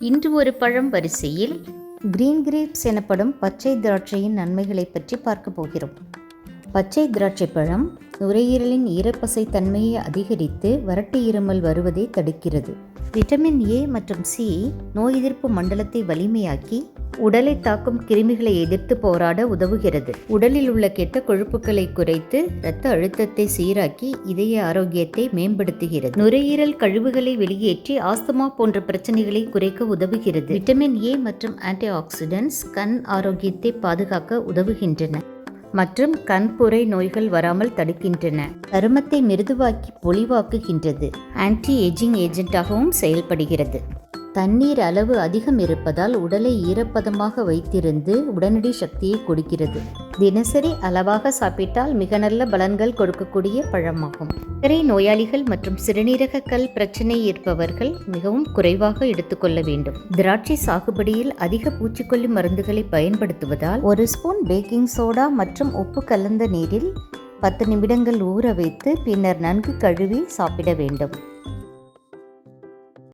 இன்று ஒரு பழம் வரிசையில் கிரீன் கிரேப்ஸ் எனப்படும் பச்சை திராட்சையின் நன்மைகளை பற்றி பார்க்க போகிறோம். பச்சை திராட்சை பழம் நுரையீரலின் ஈரப்பசை தன்மையை அதிகரித்து வறட்டு இருமல் வருவதை தடுக்கிறது. விட்டமின் ஏ மற்றும் சி நோய் எதிர்ப்பு மண்டலத்தை வலிமையாக்கி உடலை தாக்கும் கிருமிகளை எதிர்த்து போராட உதவுகிறது. உடலில் உள்ள கெட்ட கொழுப்புகளை குறைத்து இரத்த அழுத்தத்தை சீராக்கி இதய ஆரோக்கியத்தை மேம்படுத்துகிறது. நுரையீரல் கழிவுகளை வெளியேற்றி ஆஸ்துமா போன்ற பிரச்சனைகளை குறைக்க உதவுகிறது. விட்டமின் ஏ மற்றும் ஆன்டி ஆக்சிடென்ட்ஸ் கண் ஆரோக்கியத்தை பாதுகாக்க உதவுகின்றன மற்றும் கண்புரை நோய்கள் வராமல் தடுக்கின்றன. சருமத்தை மிருதுவாக்கி பொலிவாக்குகின்றது. ஆன்டி ஏஜிங் ஏஜென்ட்டாகவும் செயல்படுகிறது. தண்ணீர் அளவு அதிகம் இருப்பதால் உடலை ஈரப்பதமாக வைத்திருந்து உடனடி சக்தியை கொடுக்கிறது. தினசரி அளவாக சாப்பிட்டால் மிக நல்ல பலன்கள் கொடுக்கக்கூடிய பழமாகும். சர்க்கரை நோயாளிகள் மற்றும் சிறுநீரக கல் பிரச்சனை இருப்பவர்கள் மிகவும் குறைவாக எடுத்துக்கொள்ள வேண்டும். திராட்சை சாகுபடியில் அதிக பூச்சிக்கொல்லி மருந்துகளை பயன்படுத்துவதால் 1 ஸ்பூன் பேக்கிங் சோடா மற்றும் உப்பு கலந்த நீரில் 10 நிமிடங்கள் ஊற வைத்து பின்னர் நன்கு கழுவி சாப்பிட வேண்டும்.